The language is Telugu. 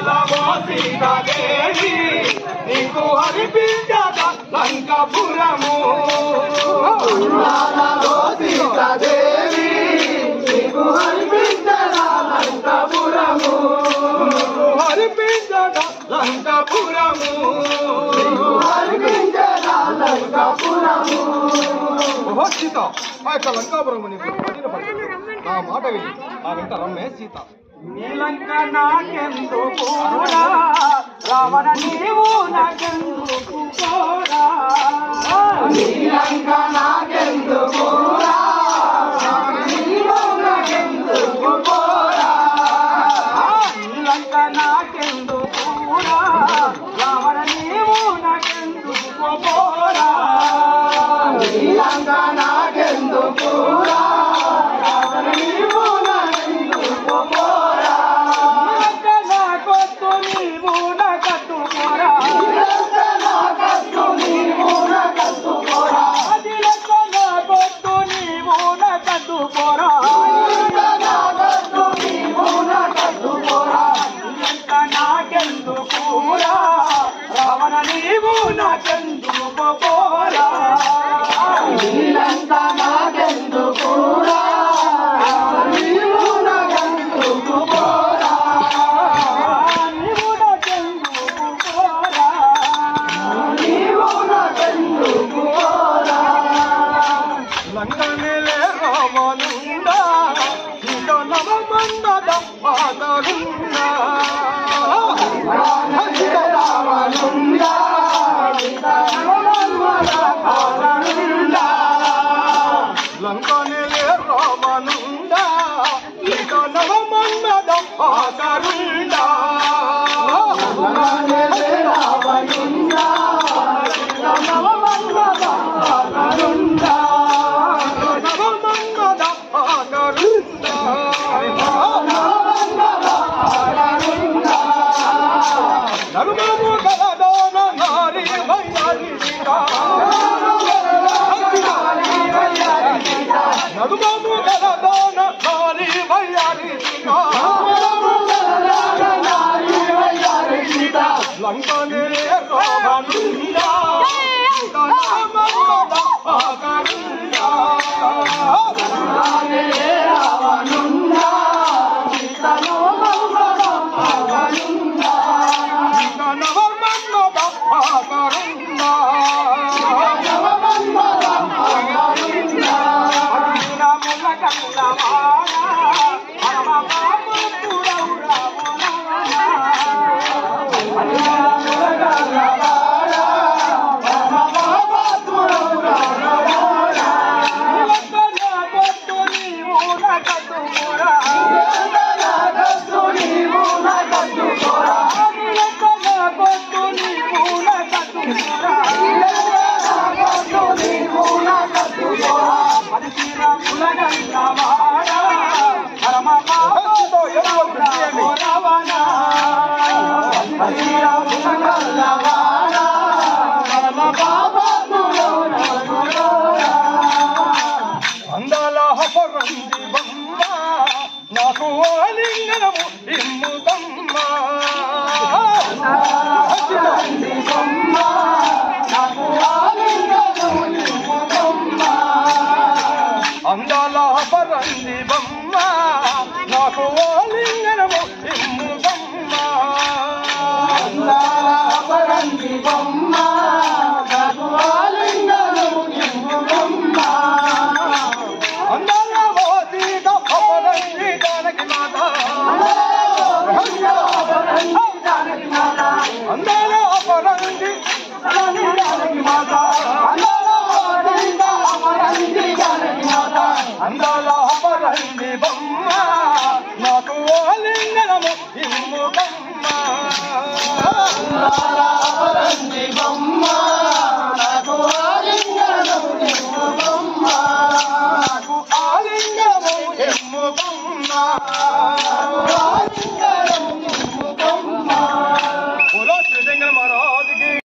అందాలవో సీతాదేవి నీకు అనిపించద లంకాపురము అందాలవో సీతాదేవి నీకు అనిపించద లంకాపురము అనిపించద లంకాపురము అనిపించద లంకాపురము ఓహో సీత ఆ యొక్క లంకాపురము నీకు నా మాట విని నా వెంట రమ్మే సీత నీలంక నాకెందుకు రావణ నీవు నాకెందుకు పోరా నీలంక నాకెందుకు రావణ నీవు నాకెందుకు పోరా నీలంక నాకెందుకు రావణ నీవు నాకెందుకు పోరా నీలంక నాకెందుకు రావణ నీవు నాకెందుకు పోరా నా కొట్టు నీవు నా కట్టు పోరా నా కొట్టు నీవు నా కట్టు పోరా నా కొట్టు నీవు నా కట్టు పోరా నా కొట్టు నీవు నా కట్టు పోరా నాకెందుకు రావణ నీవు నాకెందుకు పోరా నీలంతా నాకెందుకు నీవు నాకెందుకు పోరా నీవు నాకెందుకు పోరా నీవు నాకెందుకు పోరా లంకనేలే రావణుండా నీతో నవమన్నద పాదరుండా రావణుండా లంకనేలే రావణుండా నీతో నవమన్నద పాదరుండా లంకనేలే రావణుండా నీతో నవమన్నద పాదరుండా నవమన్నద పాదరుండా నరుమము గలదోన నారి వయ్యారి సీతా నరుమము గలదోన నారి వయ్యారి సీతా లంకనేలే రావణుండా నవమన్నద పాదరుండా లంకనేలే రావణుండా నవమన్నద పాదరుండా నవమన్నద పాదరుండా నవమన్నద పాదరుండా అర్జునముల కల్లవాడ పరమ పాపురౌరా అర్జునముల కల్లవాడ పరమ పాపురౌరా నీలంకన కొట్టు నీవు నా కట్టు పోరా నీలంకన కొట్టు నీవు నా కట్టు పోరా నీలంకన కొట్టు నీవు నా కట్టు పోరా నీలంకన కొట్టు నీవు నా కట్టు పోరా అది శ్రీరాముల గల్లవాడ పరమ పాపురౌరా రావణ శ్రీరాముల గల్లవాడ పరమ పాపురౌరా అందాల హపరంది బొమ్మ నాకు ఆలింగనము ఇమ్ముదమ్మ హపరంది బొమ్మ నాకు ఆలింగనము ఇమ్ముదమ్మ అందాల హపరంది బొమ్మ నాకు ఆలింగనము ఇమ్ముదమ్మ అందాల హపరంది బొమ్మ నాకు ఆలింగనము ఇమ్ముదమ్మ అందాలవో సీత అపరంది జానకి మాత అందాల అపరంది జానకి మాత అందాల అపరంది బొమ్మ నాకు ఆలింగనము ఇమ్ముదమ్మ అందాల అపరంది బొమ్మ